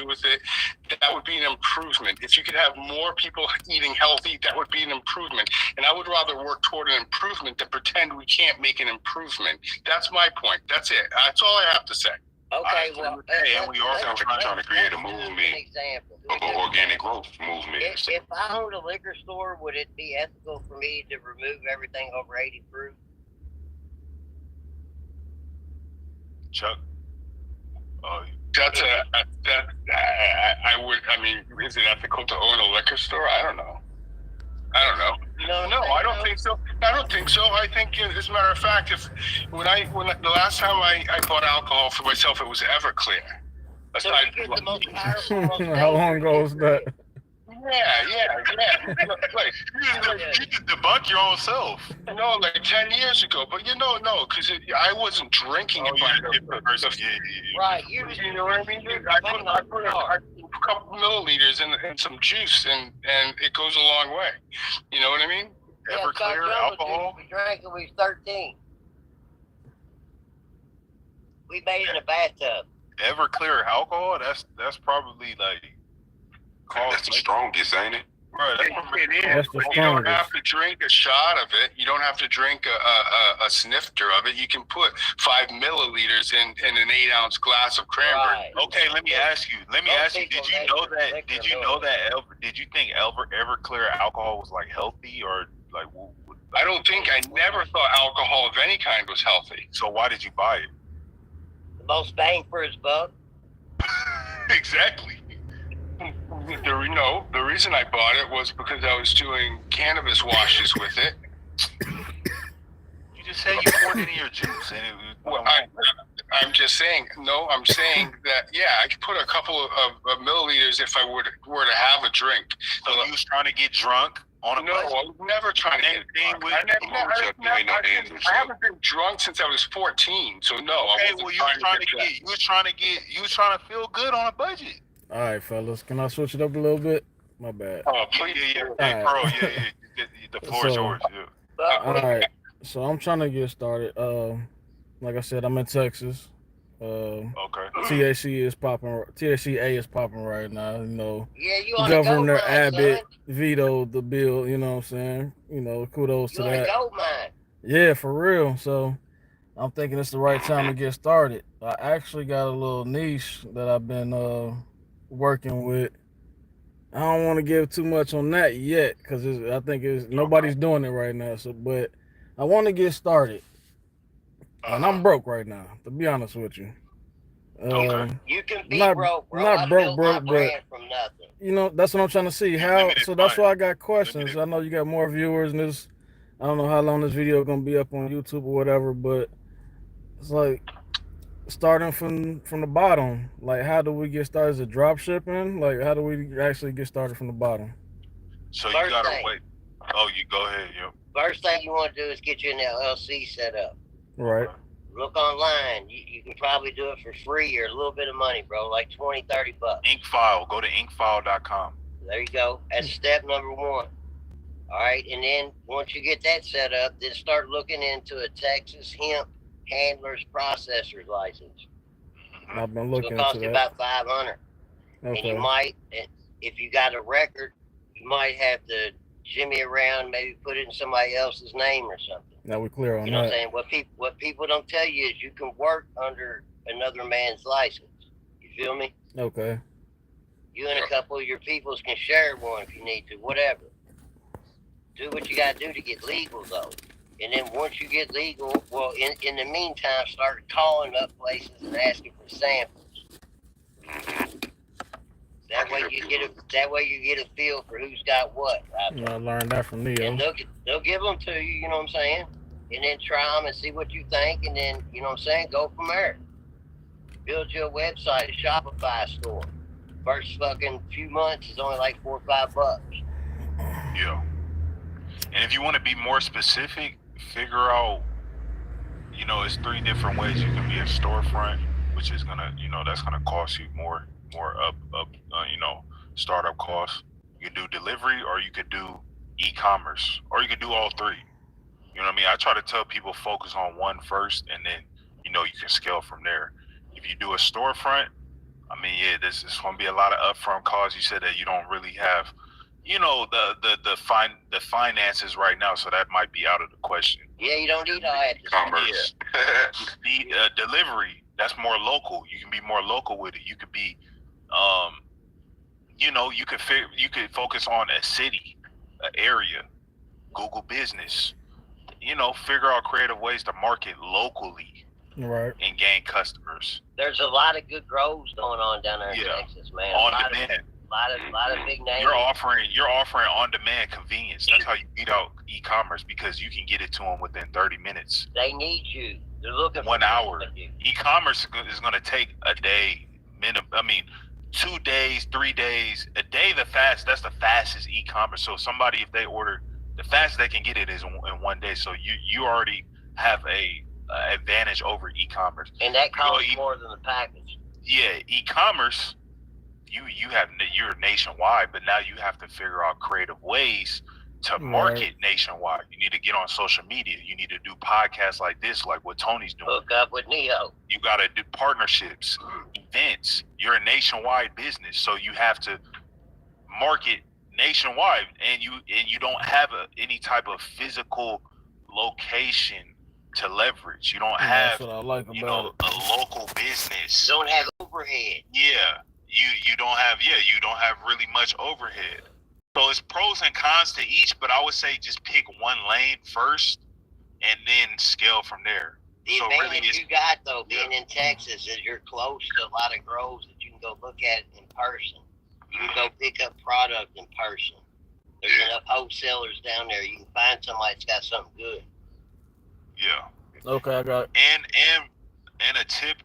do with it, that would be an improvement. If you could have more people eating healthy, that would be an improvement. And I would rather work toward an improvement than pretend we can't make an improvement. That's my point. That's it. That's all I have to say. Okay, well, and we also trying to create a movement, an organic growth movement. If I owned a liquor store, would it be ethical for me to remove everything over 80 proof? Chuck? That's I mean, is it ethical to own a liquor store? I don't know. No, I don't think so. I think, as a matter of fact, when the last time I bought alcohol for myself, it was Everclear. Aside from the most powerful, how long ago was that? Yeah. Like, you just debunk your own self. No, like 10 years ago. But no, because I wasn't drinking it by the person. Right. You know what I mean? I put a couple milliliters in some juice, and it goes a long way. You know what I mean? Everclear alcohol? We drank it when we was 13. We made it in a bathtub. Everclear alcohol? That's probably like... That's the strongest, ain't it? Right, it is. But you don't have to drink a shot of it. You don't have to drink a snifter of it. You can put 5 milliliters in an 8-ounce glass of cranberry. Right. Okay, let me ask you. Did you know that? Did you think Everclear alcohol was like healthy or like? I don't think. I never thought alcohol of any kind was healthy. So why did you buy it? The most bang for his buck. Exactly. The reason I bought it was because I was doing cannabis washes with it. You just said you poured it in your juice, and it was. Well, I'm just saying. No, I'm saying that. Yeah, I could put a couple of milliliters if I were to have a drink. So you was trying to get drunk on a? No, I was never trying to get drunk. I haven't been drunk since I was 14. So no. Okay, well, you was trying to feel good on a budget. All right, fellas, can I switch it up a little bit? My bad. Oh, please. Yeah. Hey, bro, the floor is yours. Yeah. All right, so I'm trying to get started. Like I said, I'm in Texas. Okay. THCA is popping right now. You know, Governor Abbott vetoed the bill. You know what I'm saying? You know, kudos to that. Gold mine. Yeah, for real. So I'm thinking it's the right time to get started. I actually got a little niche that I've been working with. I don't want to give too much on that yet because I think nobody's doing it right now. So, but I want to get started, and I'm broke right now. To be honest with you, okay. You can be broke, bro. Not broke, but from nothing. You know that's what I'm trying to see. So that's why I got questions. I know you got more viewers, and I don't know how long this video is gonna be up on YouTube or whatever, but it's like. Starting from the bottom, like how do we get started? Is it drop shipping? Like how do we actually get started from the bottom? So you gotta wait. Oh, you go ahead, First thing you want to do is get you an LLC set up. Right. Look online. You can probably do it for free or a little bit of money, bro, like $20, $30. Inkfile. Go to inkfile.com. There you go. That's step number 1. All right, and then once you get that set up, then start looking into a Texas Hemp handler's processor's license. I've been looking into that. It'll cost you about $500. Okay. And you might, if you got a record, you might have to jimmy around, maybe put it in somebody else's name or something. Now we're clear on that. You know what I'm saying? What people don't tell you is you can work under another man's license. You feel me? Okay. You and a couple of your peoples can share one if you need to, whatever. Do what you got to do to get legal, though. And then once you get legal, well, in the meantime, start calling up places and asking for samples. That way you get a feel for who's got what. Right? I learned that from Neo. And they'll give them to you. You know what I'm saying? And then try them and see what you think, and then you know what I'm saying. Go from there. Build you a website, a Shopify store. First fucking few months is only like $4 or $5. Yeah. And if you want to be more specific, figure out, it's 3 different ways you can be a storefront, which is gonna, that's gonna cost you more startup costs. You can do delivery, or you could do e-commerce, or you could do all 3. You know what I mean? I try to tell people focus on one first, and then, you can scale from there. If you do a storefront, I mean, yeah, this is going to be a lot of upfront costs. You said that you don't really have, you know, the finances right now, so that might be out of the question. Yeah, you don't need all that. Commerce. The delivery, that's more local. You can be more local with it. You could be, you know, you could focus on a city, an area, Google Business. You know, figure out creative ways to market locally, right, and gain customers. There's a lot of good grows going on down there in Texas, man. On demand. A lot of big names. You're offering on-demand convenience. That's how you beat out e-commerce, because you can get it to them within 30 minutes. They need you. They're looking for 1 hour. you. E-commerce is going to take a day, 2 days, 3 days, a day. That's the fastest e-commerce. So somebody, if they order, the fastest they can get it is in 1 day. So you already have a advantage over e-commerce. And that costs more than the package. Yeah, e-commerce. You're nationwide, but now you have to figure out creative ways to market nationwide. You need to get on social media. You need to do podcasts like this, like what Tony's doing. Hook up with Neo. You got to do partnerships, events. You're a nationwide business, so you have to market nationwide, and you don't have any type of physical location to leverage. You don't have, that's what I like about a local business. You don't have overhead. Yeah. You don't have really much overhead. So it's pros and cons to each, but I would say just pick one lane first and then scale from there. The advantage you got though, being in Texas, is you're close to a lot of grows that you can go look at in person. You can go pick up product in person. There's enough wholesalers down there. You can find somebody that's got something good. Yeah. Okay, I got it. And a tip.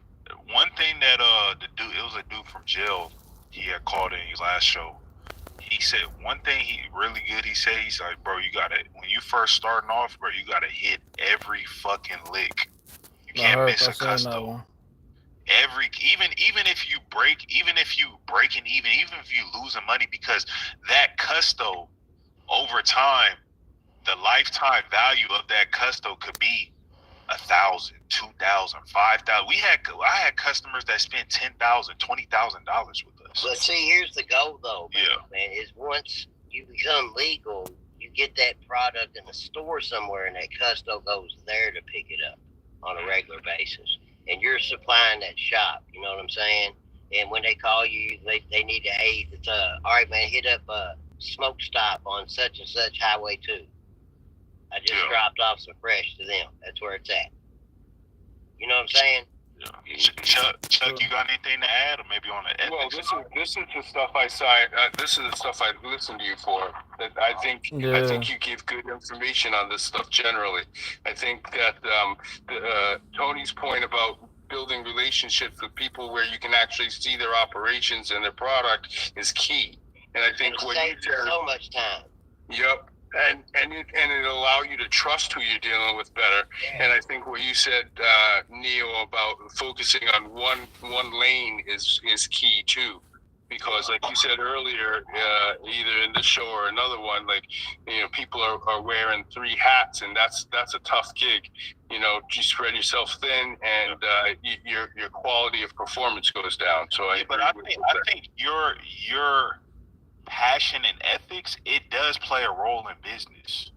One thing that it was a dude from jail, he had called in his last show. He said one thing he really good. He's like, bro, you gotta, when you first starting off, bro, you gotta hit every fucking lick. You can't miss a custo. Even if you break, even if you losing money, because that custo over time, the lifetime value of that custo could be $1,000, $2,000, $5,000. I had customers that spent $10,000, $20,000 with us. But see, here's the goal though, man, is once you become legal, you get that product in the store somewhere, and that custo goes there to pick it up on a regular basis. And you're supplying that shop, you know what I'm saying? And when they call you, they need to aid. It's all right, man, hit up a smoke stop on such and such Highway 2. I just dropped off some fresh to them. That's where it's at. You know what I'm saying? Yeah. Chuck, you got anything to add, or maybe on the ethics? Well, this is the stuff I cite. This is the stuff I listen to you for. That I think you give good information on this stuff generally. I think that Tony's point about building relationships with people where you can actually see their operations and their product is key. And I think what you said, so much time. Yep. And it'll allow you to trust who you're dealing with better. Yeah. And I think what you said, Neo, about focusing on one lane is key too, because like you said earlier, either in this show or another one, like, you know, people are wearing 3 hats, and that's a tough gig. You know, you spread yourself thin, and your quality of performance goes down. So I think your passion and ethics, it does play a role in business.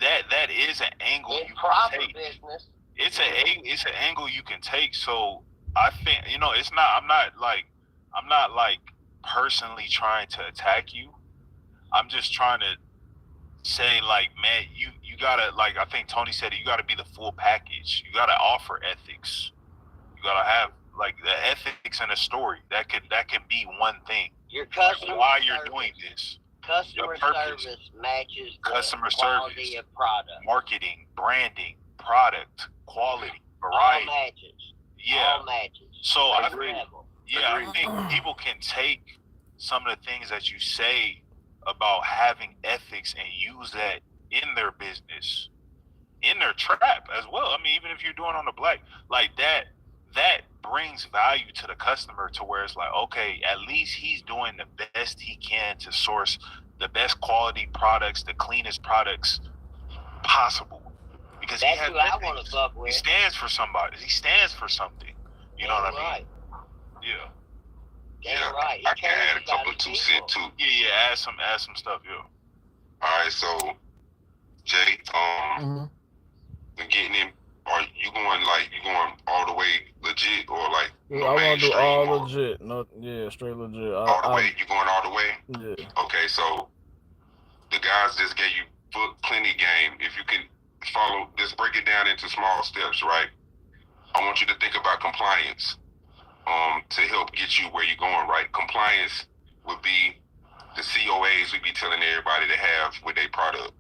That is an angle you can take. Business. It's an angle you can take. So I think, you know, I'm not like personally trying to attack you. I'm just trying to say, like, man, you gotta, like, I think Tony said it, you gotta be the full package. You gotta offer ethics. You gotta have, like, the ethics in a story. That could be one thing. Your customer why you're doing this. Customer service matches customer quality service, of product. Marketing, branding, product, quality, variety. All matches. Yeah. All matches. So I think people can take some of the things that you say about having ethics and use that in their business, in their trap as well. I mean, even if you're doing on the black, like that brings value to the customer, to where it's like, okay, at least he's doing the best he can to source the best quality products, the cleanest products possible. Because that's who I want to fuck with. He stands for somebody. He stands for something. You know what I mean? Yeah. Yeah, right. I can add a couple of 2 cent too. Yeah, add some stuff, yo. All right, so Jay, getting in, are you going all the way legit or like I want to do mainstream all or legit. No, yeah, straight legit. all the way? You going all the way? Yeah. Okay, so the guys just gave you plenty game. If you can follow, just break it down into small steps, right? I want you to think about compliance to help get you where you're going, right? Compliance would be the COAs we be telling everybody to have with their product.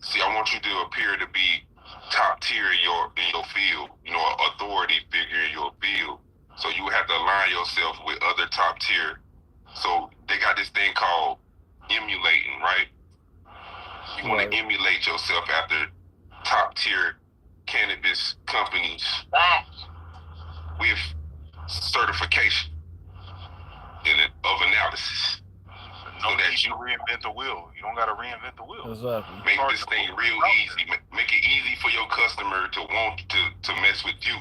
See, I want you to appear to be top tier in your field, you know, an authority figure in your field. So you have to align yourself with other top tier. So they got this thing called emulating, right? You want to emulate yourself after top tier cannabis companies with certification of analysis. No need to reinvent the wheel. You don't got to reinvent the wheel. Exactly. Make this thing real easy. Make it easy for your customer to want to mess with you.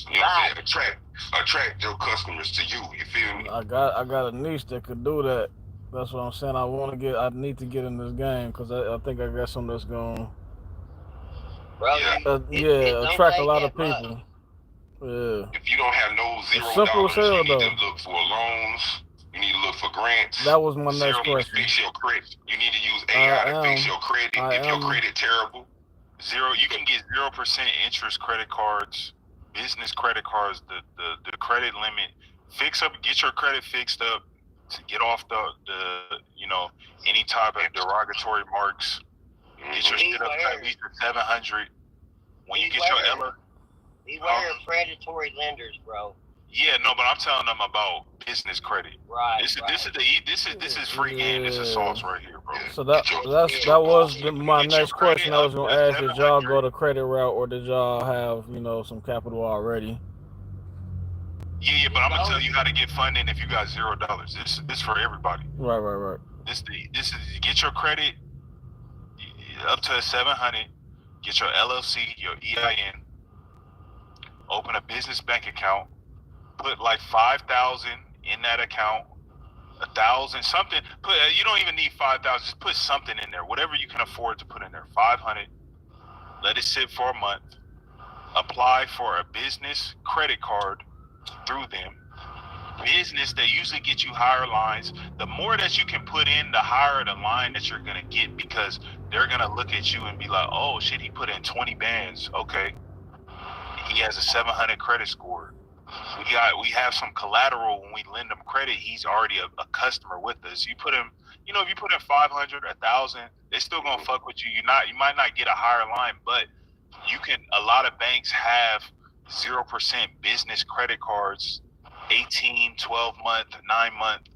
You know what I'm saying? Attract your customers to you. You feel me? I got a niche that could do that. That's what I'm saying. I need to get in this game because I think I got something that's going to attract a lot of people. Yeah. If you don't have no $0, you need to look for loans. You need to look for grants. That was my next question. Fix your credit. You need to use AI to fix your credit. If your credit terrible, you can get 0% interest credit cards, business credit cards, the credit limit. Get your credit fixed up to get off the any type of derogatory marks. Get your shit up to at least 700. When you get your Ella. Beware of predatory lenders, bro. Yeah, no, but I'm telling them about business credit. Right. This is free game. This is sauce right here, bro. So that was my next question. I was gonna ask, did y'all go the credit route or did y'all have some capital already? Yeah, but I'm gonna tell you how to get funding if you got $0. This for everybody. Right. This is get your credit up to 700. Get your LLC, your EIN. Open a business bank account. Put like 5,000 in that account, 1,000 something. You don't even need 5,000. Just put something in there, whatever you can afford to put in there. 500. Let it sit for a month. Apply for a business credit card through them. Business, they usually get you higher lines. The more that you can put in, the higher the line that you're gonna get because they're gonna look at you and be like, "Oh shit, he put in 20 bands. Okay, he has a 700 credit score." We have some collateral when we lend him credit. He's already a customer with us. You put him, if you put in 500, 1,000, they still gonna fuck with you. You might not get a higher line, but you can. A lot of banks have 0% business credit cards, 18, 12 month, 9 month.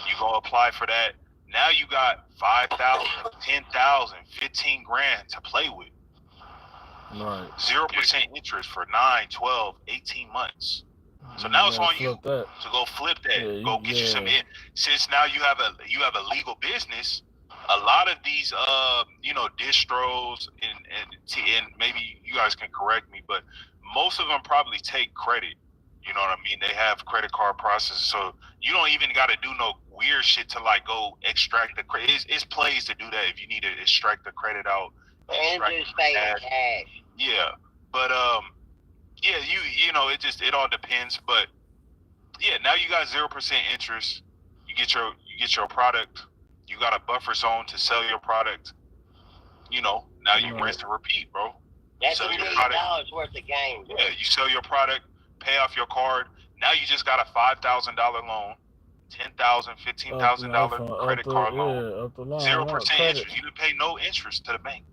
You go apply for that. Now you got 5,000, 10,000, 15 grand to play with. Right. 0% interest for 9, 12, 18 months. So now it's on you to go flip that. Yeah, go get you some in. Since now you have a legal business, a lot of these distros and maybe you guys can correct me, but most of them probably take credit. You know what I mean? They have credit card processors, so you don't even got to do no weird shit to like go extract the credit. It's plays to do that if you need to extract the credit out. And just pay cash. Yeah, but it all depends. But yeah, now you got 0% interest. You get your product. You got a buffer zone to sell your product. Now you rinse and repeat, bro. That's $1 million worth of game, bro. Yeah, you sell your product, pay off your card. Now you just got a $5,000 loan, $10,000, $15,000 credit card loan. 0% interest. You didn't pay no interest to the bank.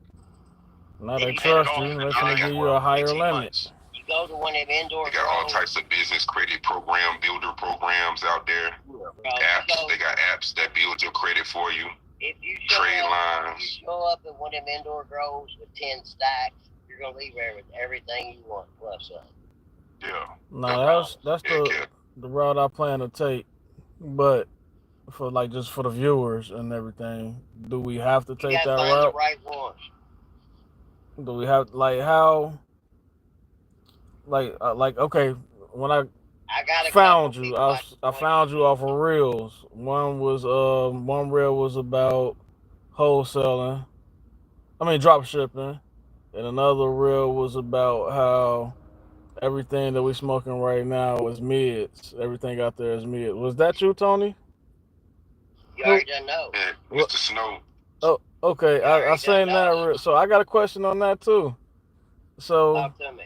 Now they trust you. They're gonna give you a higher limit. You go to one of them indoor. They got all types of business credit builder programs out there. Apps. They got apps that build your credit for you. If you trade lines. If you show up at one of them indoor grows with 10 stacks, you're gonna leave everything you want plus some. Yeah. No, that's the route I plan to take. But for just for the viewers and everything, do we have to take that route? The right ones. Do we have how? Okay, when I got a found couple you. people I I can point found you you off of reels. One reel was about wholesaling. I mean drop shipping, and another reel was about how everything that we smoking right now is mids. Everything out there is mid. Was that you, Tony? You Who? already done know. Yeah, What? Mr. Snow. Oh, okay. You I already done seen that. know. So I got a question on that too. So Talk to me.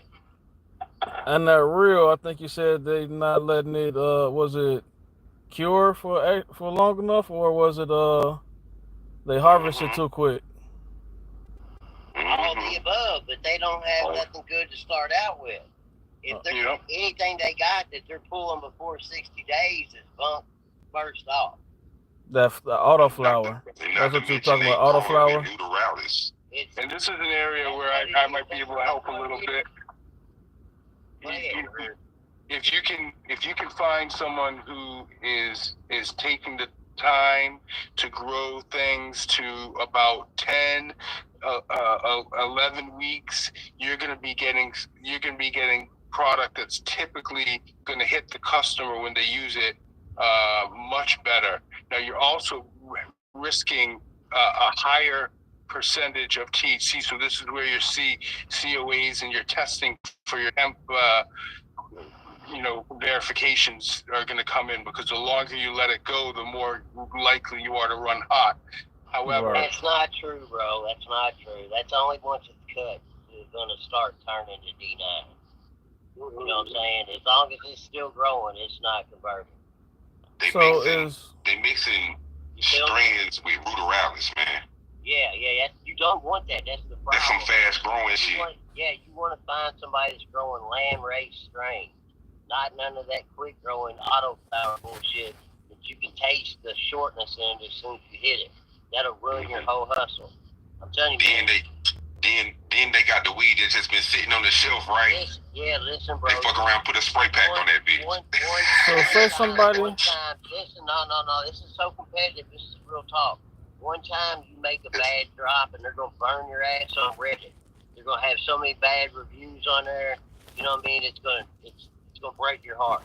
and that reel, I think you said they not letting it. Was it cure for long enough, or was it they harvested Mm-hmm. too quick? All the Mm-hmm. above, but they don't have nothing good to start out with. If there's Yep. anything they got that they're pulling before 60 days is bunk first off. That the autoflower. And That's not to what you mention talking they about, growing autoflower. with Uderalis. It's And this is an area where I might be able to help a little bit. Go ahead. If you can find someone who is taking the time to grow things to about 10 11 weeks, you're going to be getting product that's typically going to hit the customer when they use it much better. Now you're also risking a higher percentage of THC, so this is where your COAs and your testing for your hemp verifications are going to come in, because the longer you let it go, the more likely you are to run hot. However, Right. That's not true, bro. That's not true. That's only once it's cut. It's going to start turning to D9. You know what I'm saying? As long as it's still growing, it's not converting. They So mixing You feel me? strands with Uderalis, man. Yeah. You don't want that. That's the problem. That's some fast growing shit. You want to find somebody that's growing land raised strains, not none of that quick growing autoflower bullshit that you can taste the shortness in it as soon as you hit it. That'll ruin your whole hustle. I'm telling you. Then they got the weed that's just been sitting on the shelf, right? Listen, bro. They fuck around, put a spray pack on that bitch. So say somebody. One time, listen, no. This is so competitive. This is real talk. One time you make a bad drop and they're gonna burn your ass on Reddit. They're gonna have so many bad reviews on there. You know what I mean? It's gonna break your heart.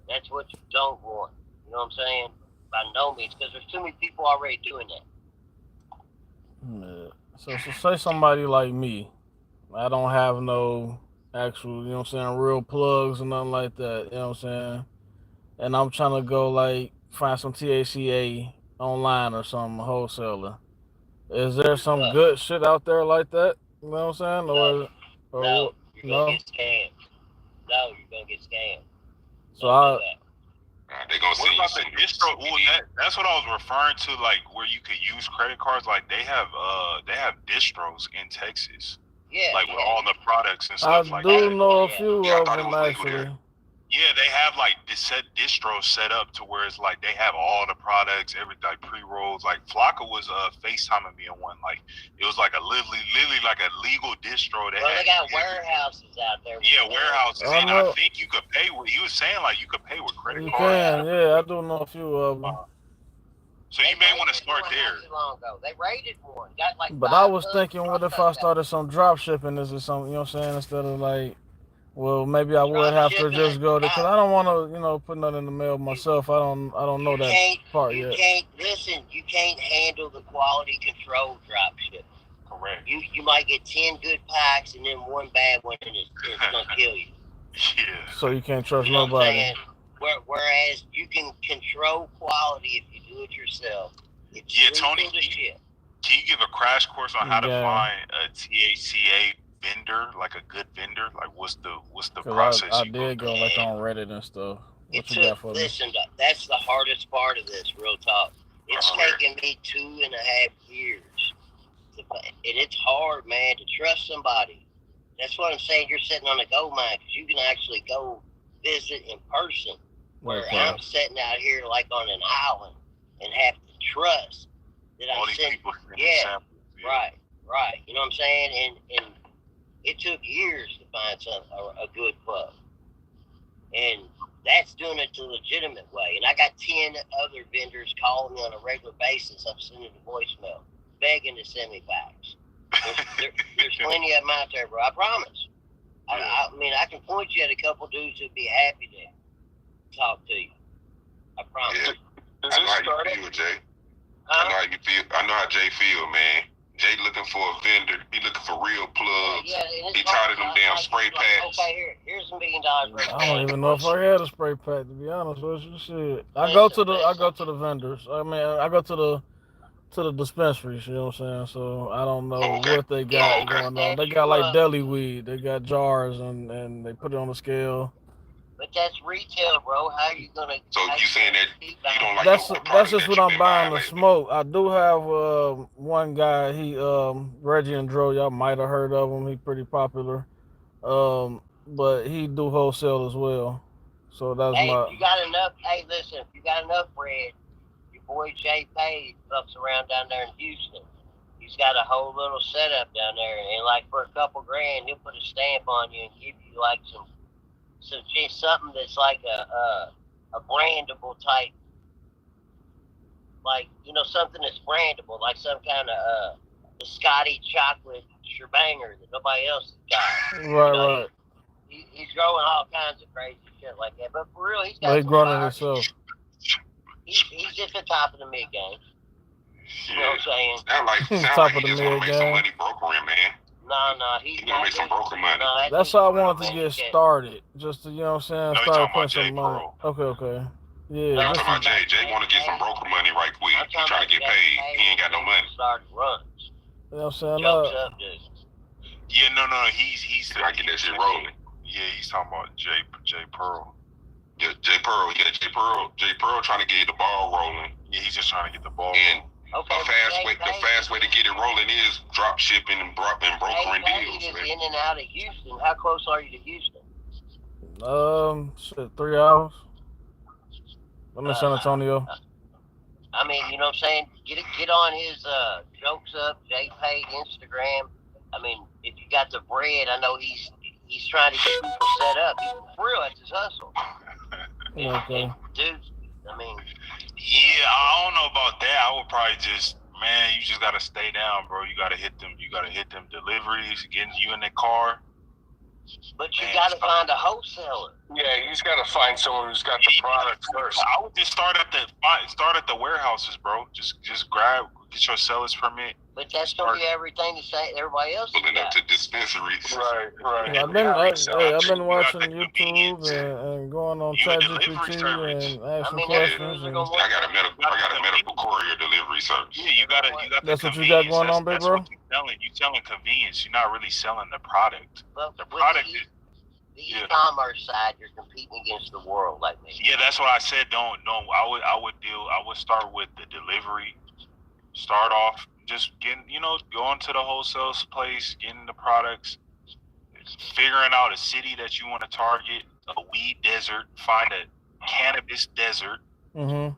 That's what you don't want. You know what I'm saying? By no means, because there's too many people already doing that. Yeah. So say somebody like me. I don't have no actual, you know what I'm saying, real plugs or nothing like that. You know what I'm saying? And I'm trying to go like find some TACA online or something, a wholesaler. Is there some good shit out there like that? You know what I'm saying? No, or you're gonna get scammed. No, you're gonna get scammed. So they gonna What about the distro? Well, that's what I was referring to, like where you could use credit cards. Like they have distros in Texas. Yeah. Like with all the products and I stuff like do that. know a few Yeah, I of thought it them was legal actually. there. Yeah, they have like distros set up to where it's like they have all the products, everything, like pre-rolls. Like Flocka was FaceTiming me on one. Like it was like a literally like a legal distro. Well, they got warehouses out there. Yeah, warehouses. I And know. I think you could pay with. He was saying like you could pay with credit You cards. can, yeah. I do know a few of them. So you may want to start there. Not too long ago. They raided one. Got like But I was thinking, what if I started some drop shipping this or something? You know what I'm saying? Instead of like, well, maybe I would have to just go there because I don't want to, put nothing in the mail myself. I don't know that part yet. You can't handle the quality control drop ship. Correct. You might get 10 good packs and then one bad one and it's gonna kill you. Yeah. So you can't trust You know what I'm nobody. saying? Whereas you can control quality if you do it yourself. It's Tony, can you give a crash course on how to find a THCA vendor, like a good vendor? Like what's the process? I did go like on Reddit and stuff. What you got for me? Listen, that's the hardest part of this, real talk. It's taken me 2.5 years. And it's hard, man, to trust somebody. That's what I'm saying. You're sitting on a gold mine because you can actually go visit in person. Where I'm sitting out here like on an island and have to trust that all I'm these sitting. people Yeah, right. You know what I'm saying? And it took years to find a good club. And that's doing it the legitimate way. And I got 10 other vendors calling me on a regular basis. I'm sending a voicemail, begging to send me packs. There's plenty of them out there, bro. I promise. I mean, I can point you at a couple dudes who'd be happy to. talk to you. I promise. Yeah. Does I know this how start? you feel, Jay. I Huh? know how you feel. I know how Jay feel, man. Jay looking for a vendor. He looking for real plugs. Yeah, and He it's tired of them damn like, spray pads. Okay, here's $1 million worth of I don't even know if I had a spray pack, to be honest with you. Shit. I go to the vendors. I mean, I go to the dispensaries, you know what I'm saying? So I don't know Okay. what they got Oh, okay. going on. They got like deli weed. They got jars and they put it on the scale. But that's retail, bro. How are you gonna? So you saying that you don't like That's no product that's just that what you've I'm been buying buying to lately? smoke. I do have one guy. He Reggie and Dro. Y'all might have heard of him. He pretty popular. But he do wholesale as well. So that's Hey, my. if you got enough. Hey, listen, if you got enough bread, your boy Jay Page fucks around down there in Houston. He's got a whole little setup down there, and like for a couple grand, he'll put a stamp on you and give you like something that's like a brandable type, like something that's brandable, like some kind of the Scotty chocolate shebanger that nobody else has got. Right. He's growing all kinds of crazy shit like that, but for real, he's Well, got he some growing it fire. himself. He's at the top of the mid game. You know what I'm saying? Sound like Top he of the just want to mid make some game. money brokering, man. No, He want to make some broker money. No, That's how I wanted to get started. Just to, you know what I'm saying, No, you start talking putting about Jay some money. Pearl. Okay. No, Yeah, I'm just talking about Jay. Jay want to get some broker money right quick. I'm He trying to get paid. He ain't got no money. Started runs. you know what I'm saying. Jokes up, dude. Yeah, no, he's I get that shit rolling. Yeah, he's talking about Jay Pearl. Yeah, Jay Pearl. Jay Pearl trying to get the ball rolling. Yeah, he's just trying to get the ball And rolling. the fast way to get it rolling is drop shipping and brokering deals. Is in and out of Houston. How close are you to Houston? Shit, 3 hours. I'm in San Antonio. I mean, you know what I'm saying? Get on his Jokes Up, Jay Pate Instagram. I mean, if you got the bread, I know he's trying to get people set up. For real, that's his hustle. Okay. And, dude, I mean. Yeah, I don't know about that. I would probably you just gotta stay down, bro. You gotta hit them deliveries, getting you in the car. But you gotta find a wholesaler. Yeah, he's got to find someone who's got the product first. I would just start at the warehouses, bro. Just get your seller's permit. But that's gonna be everything the same everybody else. Pulling up to dispensaries. Right. Yeah, I've been watching YouTube and going on ChatGPT and asking questions. I got a medical courier delivery service. Yeah, you got. That's what you got going on, big bro. You selling convenience. You're not really selling the product. But The product is. The e-commerce side, you're competing against the world like me. Yeah, that's what I said. I would start with the delivery. Start off just getting, going to the wholesale place, getting the products, figuring out a city that you want to target, a weed desert, find a cannabis desert. Mm-hmm.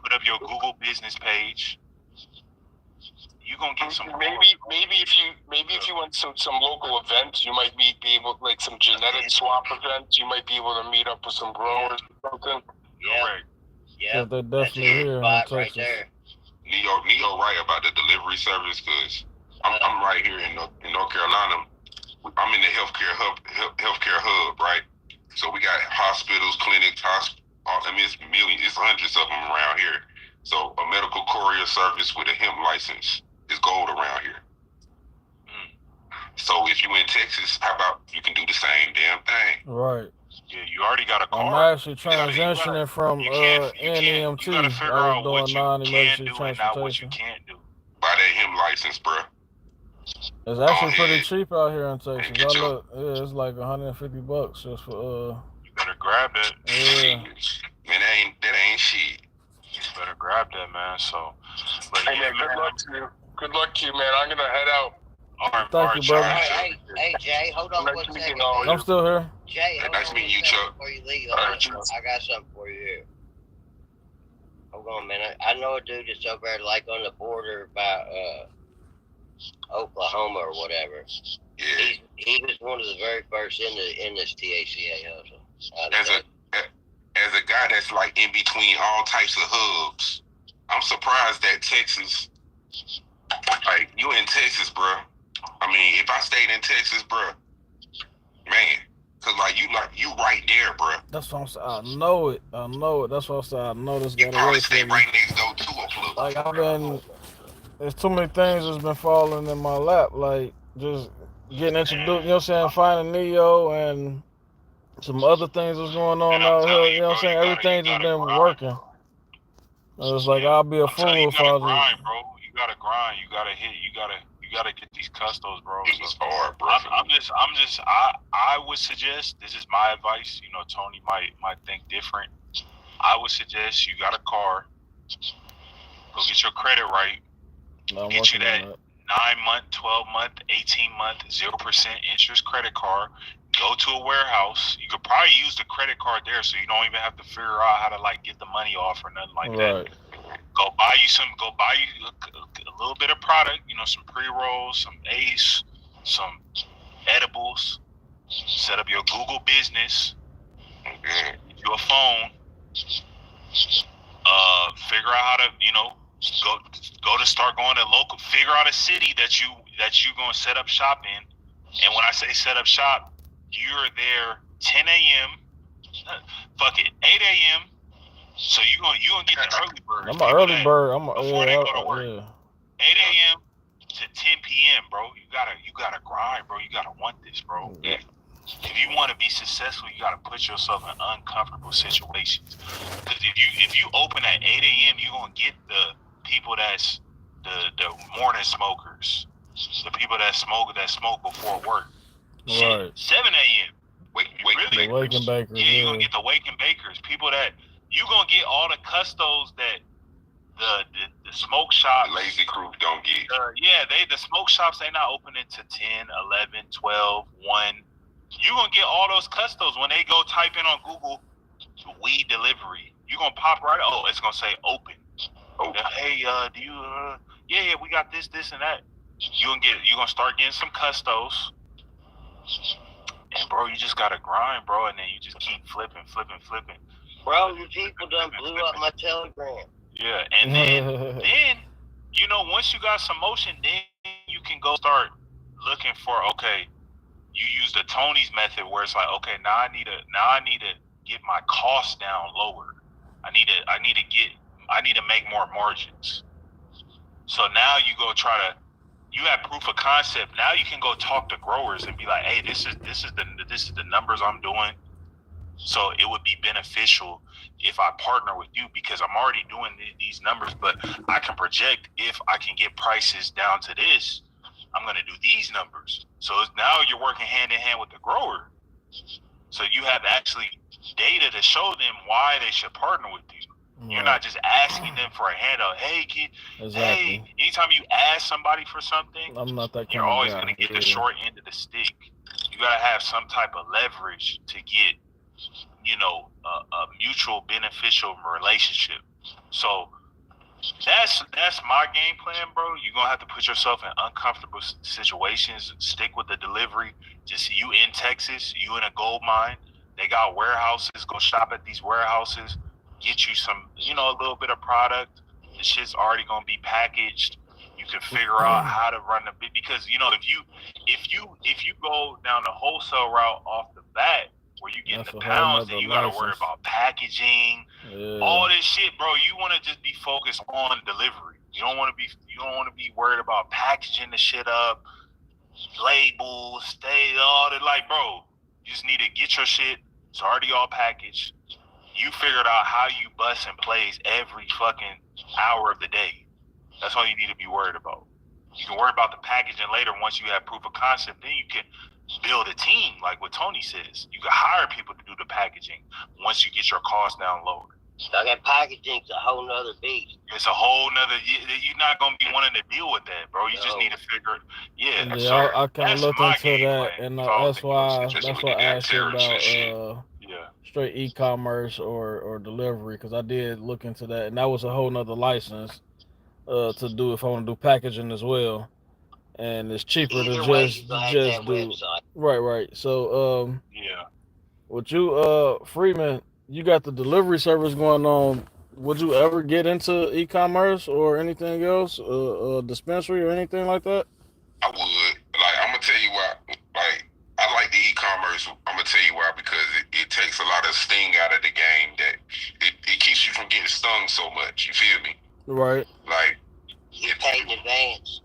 Put up your Google business page. You're gonna get some. Maybe if you went to some local events, you might be able, like some genetic swap events. You might be able to meet up with some growers or something. Yeah, they're definitely here in right Texas. there. Neo right about the delivery service because I'm right here in North Carolina. I'm in the healthcare hub, right? So we got hospitals, clinics, it's millions, it's hundreds of them around here. So a medical courier service with a hemp license is gold around here. So if you in Texas, how about you can do the same damn thing? Right. Yeah, you already got a car. I'm actually transitioning from NEMT. I was doing non-emergency transportation. What you can't do. Buy that hemp license, bro. It's actually pretty cheap out here in Texas. It's like $150 just for You better grab that. Yeah. Man, that ain't shit. You better grab that, man. So, but Hey, man, good luck to you, man. I'm gonna head out. Thank you, brother. Hey, Jay, hold on one second. I'm still here. Jay, nice meeting you, Chuck. Before you leave, All I right, got something for you here. Hold on a minute. I know a dude that's over there, like on the border by Oklahoma or whatever. Yeah. He was one of the very first in this TACA hustle. As a guy that's like in between all types of hubs, I'm surprised that Texas, like you in Texas, bro. I mean, if I stayed in Texas, bro, man, Cause like you right there, bro. That's what I'm saying. I know it. That's what I'm saying. I know this You gotta probably work for stay me. right next door to a plug. Like there's too many things that's been falling in my lap. Like just getting introduced. You know what I'm saying? Finding Neo and some other things that's going on And I'm out here. telling You you, know bro, what I'm saying? you Everything just gotta been grind, working. bro. It's like I'll be a I'm telling fool you, if you gotta I grind, just. bro. You gotta grind. You gotta hit. You gotta get these custos, bro. It's hard, bro. I would suggest, this is my advice. You know, Tony might think different. I would suggest you got a car, go get your credit right, I'm get you working on that 9-month, 12-month, 18-month, 0% interest credit card. Go to a warehouse. You could probably use the credit card there, so you don't even have to figure out how to like get the money off or nothing like Right. that. Go buy you a little bit of product, you know, some pre-rolls, some Ace, some edibles. Set up your Google business. Get you a phone. Figure out how to, you know, go to start going to local. Figure out a city that you gonna set up shop in. And when I say set up shop, you're there 10 a.m. Fuck it, 8 a.m. So you gonna get the early bird. I'm an early bird. Before they go to work. Yeah. 8 a.m. to 10 p.m., bro. You gotta grind, bro. You gotta want this, bro. Yeah. If you want to be successful, you gotta put yourself in uncomfortable situations. Because if you open at 8 a.m., you're gonna get the people that's the morning smokers, the people that smoke before work. Right. 7 a.m. The waking bakers. Yeah, you're gonna get the waking bakers. People that you gonna get all the custos that the smoke shops, lazy crew don't get. The smoke shops, they not opening to 10, 11, 12, 1. You're going to get all those custos when they go type in on Google weed delivery. You're going to pop right, it's going to say open. Hey, do you, yeah, we got this, and that. You're going to start getting some custos. And bro, you just got to grind, bro, and then you just keep flipping. Bro, the people done blew up my Telegram. Yeah, and then, you know, once you got some motion, then you can go start looking for, okay, you use the Tony's method where it's like, okay, now I need to get my costs down lower. I need to make more margins. So now you go you have proof of concept. Now you can go talk to growers and be like, hey, this is the numbers I'm doing. So it would be beneficial if I partner with you because I'm already doing these numbers, but I can project if I can get prices down to this, I'm going to do these numbers. So now you're working hand in hand with the grower. So you have actually data to show them why they should partner with you. Right. You're not just asking them for a handout. Hey, kid. Exactly. Hey, anytime you ask somebody for something, I'm not that kind you're always going to get the short end of the stick. You got to have some type of leverage to get, you know, a mutual beneficial relationship. So that's my game plan, bro. You're gonna have to put yourself in uncomfortable situations. Stick with the delivery. Just you in Texas, you in a gold mine. They got warehouses. Go shop at these warehouses. Get you some, you know, a little bit of product. The shit's already gonna be packaged. You can figure out how to run the because you know if you go down the wholesale route off the bat where you get the pounds, then you gotta worry about packaging, all this shit, bro. You want to just be focused on delivery. You don't want to be worried about packaging the shit up, labels, all that. Like, bro, you just need to get your shit. It's already all packaged. You figured out how you bust and plays every fucking hour of the day. That's all you need to be worried about. You can worry about the packaging later once you have proof of concept. Then you can build a team, like what Tony says. You can hire people to do the packaging once you get your costs down lower. That packaging's a whole nother beast. It's a whole nother. You're not gonna be wanting to deal with that, bro. You just need to figure. I kind of looked into that, and that's why I asked you about straight e-commerce or delivery, because I did look into that, and that was a whole nother license to do if I want to do packaging as well, and it's cheaper to just do website. Right. So with you, Freeman, you got the delivery service going on. Would you ever get into e-commerce or anything else, dispensary or anything like that? I would. Like, I'm gonna tell you what. Like, I like the e-commerce. I'm gonna gonna tell you why, because it takes a lot of sting out of the game that it keeps you from getting stung so much. You feel me? Right. Like You get paid in advance.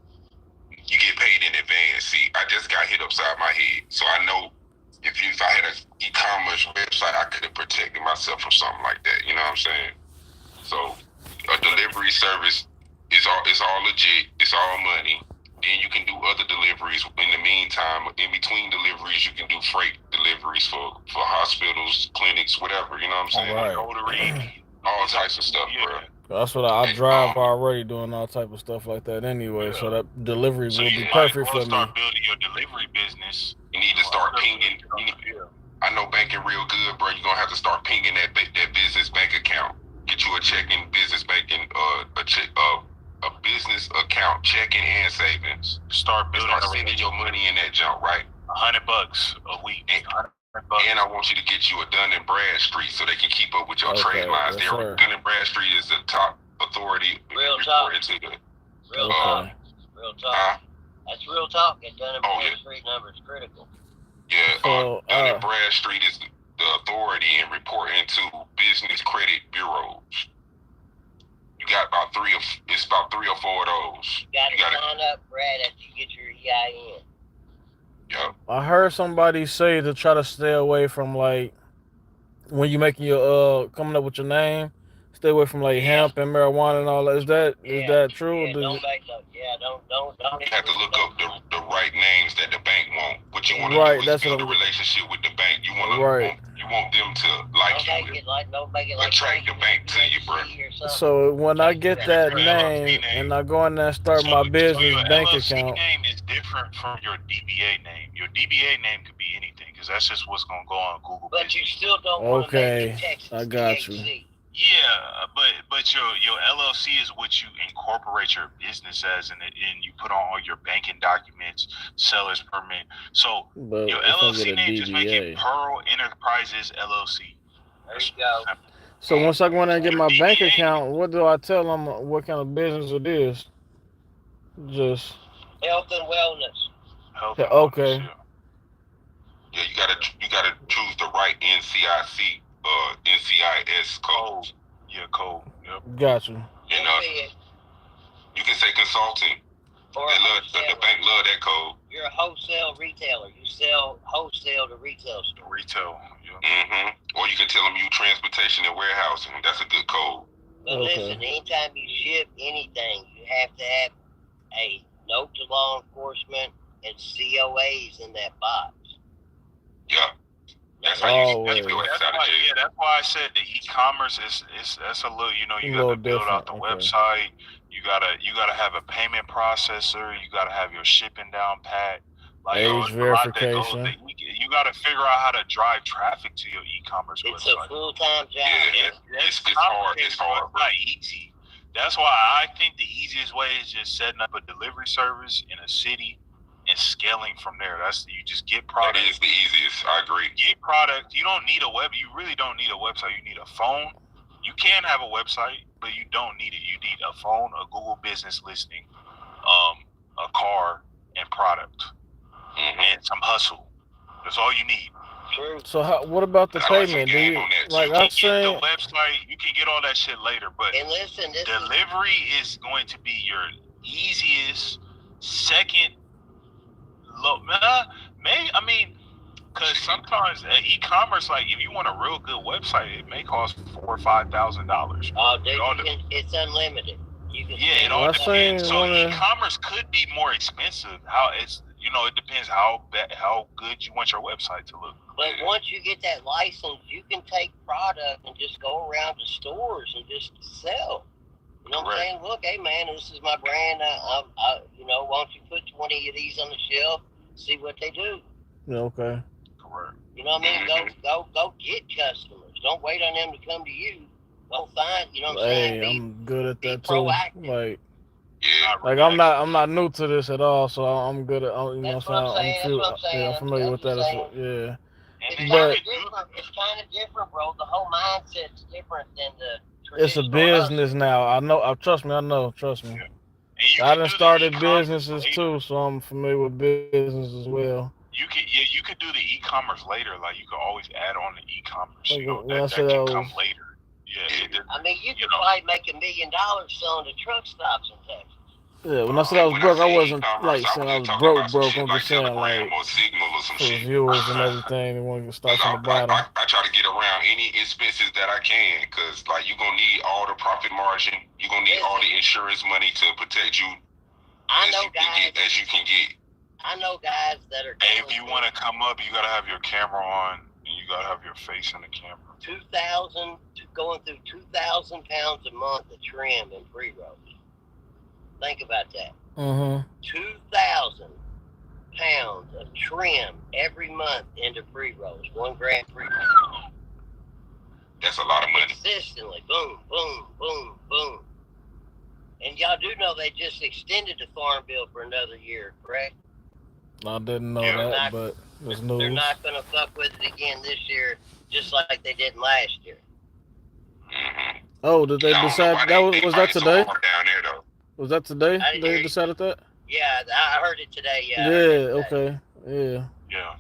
you get paid in advance. See, I just got hit upside my head, so I know if I had an e-commerce website, I could have protected myself from something like that. You know what I'm saying? So a delivery service is all legit. It's all money. Then you can do other deliveries in the meantime. In between deliveries, you can do freight deliveries for hospitals, clinics, whatever. You know what I'm saying? Right. All types of stuff, bro. That's what I drive already, doing all type of stuff like that anyway. So that delivery will be perfect for me. Start building your delivery business. You need to start pinging. I know banking real good, bro. You're gonna have to start pinging that business bank account. Get you a checking business banking, a business account, checking and savings. Start building. Start sending your money in that junk, right? $100 a week. And I want you to get you a Dun and Bradstreet so they can keep up with your trade lines. Yes, Dun and Bradstreet is the top authority. Real talk. Real talk. That's real talk. And Dun and Bradstreet number is critical. Yeah, Dun and Bradstreet is the authority in reporting to business credit bureaus. You got about three or four of those. You gotta sign up, Brad, after you get your EIN. Yep. I heard somebody say to try to stay away from, like, when you making your coming up with your name, stay away from like hemp and marijuana and all that. Is that true? Yeah, don't make those. Yeah, don't. You have to look up the right names that the bank want. What you want to do is build a relationship with the bank. You want them to like you. Don't make it like attract the bank to you, bro. So when I get that name and I go in there and start my business bank LLC account. name is different from your DBA name. Your DBA name could be anything because that's just what's gonna go on Google. But you still don't want to make it Texas I got THC. you. Yeah, but your LLC is what you incorporate your business as, and you put on all your banking documents, seller's permit. So your LLC name, just make it Pearl Enterprises LLC. There you go. So once I go in there and get my bank account, what do I tell them? What kind of business it is? Just health and wellness. Okay. Yeah, you gotta choose the right NCIS code. Yeah, code. Yep. Got you. And you can say consulting. Or the bank love that code. You're a wholesale retailer. You sell wholesale to retail stores. Retail. Yeah. Mm-hmm. Or you can tell them you transportation and warehousing. That's a good code. But listen, anytime you ship anything, you have to have a note to law enforcement and COAs in that box. Yeah. That's why I said the e-commerce is that's a little, you gotta build out the website. You gotta have a payment processor. You gotta have your shipping down pat. Like age verification. You gotta figure out how to drive traffic to your e-commerce website. It's a full-time job. Yeah, it's hard. It's hard. It's not easy. That's why I think the easiest way is just setting up a delivery service in a city and scaling from there. You just get product. That is the easiest. I agree. Get product. You don't need you really don't need a website. You need a phone. You can have a website, but you don't need it. You need a phone, a Google business listing, a car, and product, and some hustle. That's all you need. True. So what about the payment? Do you, like I said, the website, you can get all that shit later, but listen, delivery is going to be your easiest, second low. Because sometimes e-commerce, like if you want a real good website, it may cost $4,000 or $5,000. Oh, dude, it's unlimited. It all depends. So e-commerce could be more expensive. It depends how good you want your website to look. But once you get that license, you can take product and just go around to stores and just sell. You know what I'm saying? Look, hey man, this is my brand. Why don't you put 20 of these on the shelf? See what they do. Yeah, okay. Correct. You know what I mean? Go get customers. Don't wait on them to come to you. Go find. You know what I'm saying? I'm good at that too. Proactive. I'm not new to this at all, so I'm good at. I'm familiar with that. Yeah. It's kind of different, bro. The whole mindset's different than the. It's a business now. I know. Trust me. I know. Trust me. I done started businesses too, so I'm familiar with business as well. you could do the e-commerce later. Like you could always add on the e-commerce. Like, You know, when I that said can I come was- later. Yeah. I mean, you could probably make $1 million selling to truck stops in Texas. Yeah, when I said I was When broke, I say wasn't e-commerce, like saying I was talking about some broke. shit I'm like just saying Telegram like or Signal or some for the shit. viewers and everything, they want to start from the bottom. I try to get around any expenses that I can, because like you're gonna need all the profit margin, you're gonna need all the insurance money to protect you I know as you can get. I know guys that are. Hey, if you want to come up, you gotta have your camera on, and you gotta have your face in the camera. 2,000 going through 2,000 pounds a month of trim in pre-rolls. Think about that. 2,000 pounds of trim every month into pre-rolls. 1 gram pre-rolls. That's a lot of money. Consistently, boom, boom, boom, boom. And y'all do know they just extended the farm bill for another year, correct? I didn't know that, but it's news. They're not going to fuck with it again this year, just like they did last year. Mm-hmm. Oh, did they decide that was that today? Down there, though. Was that today? They decided that? Yeah, I heard it today. Yeah. Okay. Yeah. Yeah.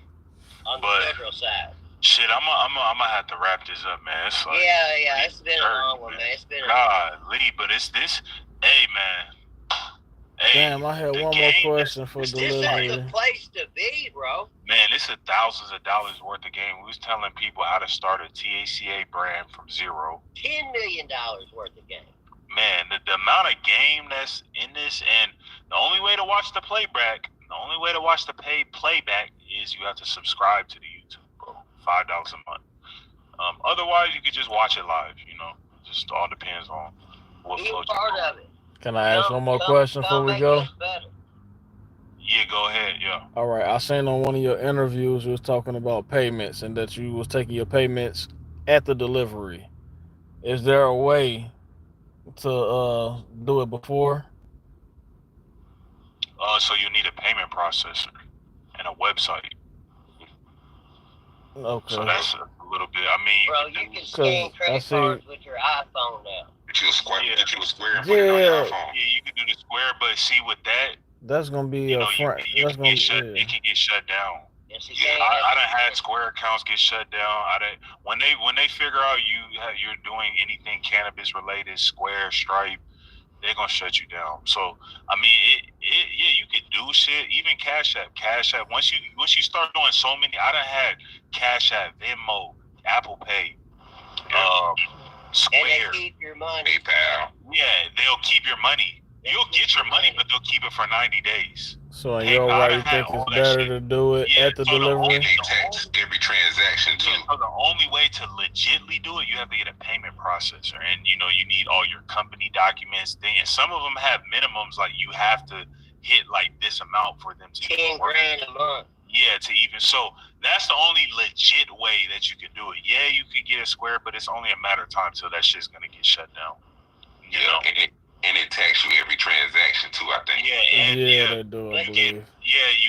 On the federal side. Shit, I'm gonna have to wrap this up, man. It's like, yeah, it's been a long one, man. It's been golly, but it's this. Hey, man. Hey, damn, I had one more question for delivery. This is the place to be, bro. Man, this is thousands of dollars worth of game. We was telling people how to start a TACA brand from zero. $10 million worth of game. Man, the amount of game that's in this, and the only way to watch the playback, is you have to subscribe to the YouTube, bro. $5 a month. Otherwise, you could just watch it live. You know, it just all depends on what flow you part of it. Can I ask one more question before we go? Yeah, go ahead. Yeah. All right. I seen on one of your interviews you was talking about payments and that you was taking your payments at the delivery. Is there a way to do it before? So you need a payment processor and a website. Okay. So that's a little bit. I mean, bro, you can scan credit cards with your iPhone now. Get you a square and put Yeah. it on your iPhone. Yeah, you can do the square, but see with that, that's gonna be you know, front. it can get shut down. Yes, I done had Square accounts get shut down. When they figure out you're doing anything cannabis related, Square, Stripe, they're gonna shut you down. So I mean, yeah, you can do shit. Even Cash App. Once you start doing so many, I done had Cash App, Venmo, Apple Pay, Square, and they keep your money. PayPal. Yeah, they'll keep your money. You'll get your money, but they'll keep it for 90 days. So in your way, you think it's better to do it at the delivery? They tax every transaction too. Yeah, so the only way to legitly do it, you have to get a payment processor, and you need all your company documents. And some of them have minimums, like you have to hit like this amount for them to 10 grand a month. Yeah, to even so, that's the only legit way that you can do it. Yeah, you could get a Square, but it's only a matter of time till that shit's gonna get shut down. You know? And it tax you every transaction too, I think. They do, I believe.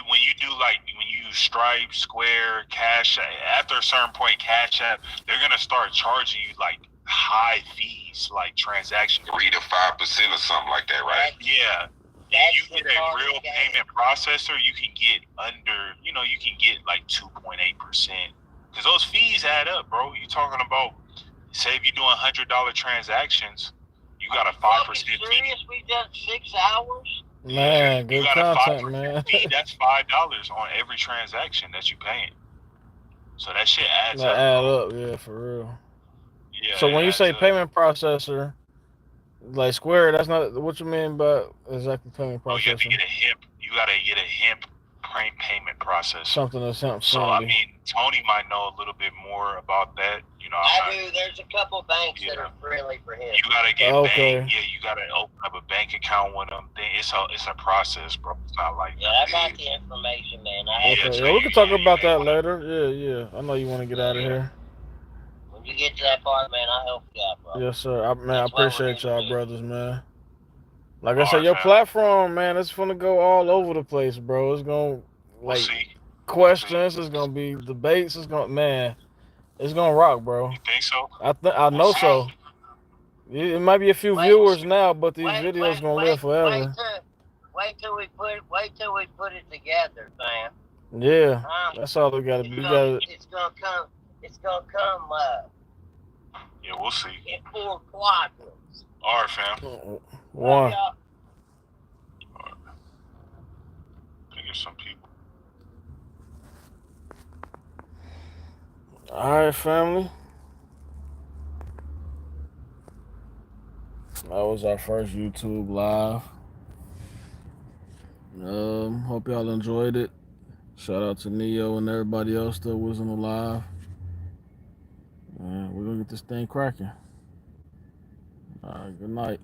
When you use Stripe, Square, Cash App, after a certain point, Cash App, they're gonna start charging you like high fees, like transaction 3 to 5% or something like that, right? Yeah. If you get a real payment processor, you can get under, you can get like 2.8%. Because those fees add up, bro. You're talking about, say if you're doing $100 transactions, you got a 5% fee. Serious? We done 6 hours? Man, good content, man. Fee, that's $5 on every transaction that you're paying. So that shit adds up. Add up, yeah, for real. Yeah. So when you say payment processor, like Square, that's not what you mean by exactly payment processor. You have to get a Hemp. You gotta get a Hemp payment processor. Something that's Hemp. So I mean, Tony might know a little bit more about that. I do. There's a couple banks that are friendly for him. You gotta get bank. Yeah, you gotta open up a bank account with them. It's a process, bro. It's not like I got the information, man. We can talk about that later. Yeah. I know you want to get out of here. When you get to that part, man, I'll help you out, bro. Yes, sir. I appreciate y'all, brothers, man. Like I said, your platform, man, it's gonna go all over the place, bro. It's gonna questions. It's gonna be debates. It's gonna rock, bro. You think so? I know so. It might be a few viewers now, but these videos gonna live forever. Wait till we put it together, man. Yeah, Huh? that's all we gotta It's do. We gonna, gotta. it's gonna come. It's gonna come Yeah, we'll see. in 4 quadrants. All right, fam. Love One. y'all. Gonna get some people. All right, family. That was our first YouTube live. Hope y'all enjoyed it. Shout out to Neo and everybody else that was in the live. We're gonna get this thing cracking. All right, good night.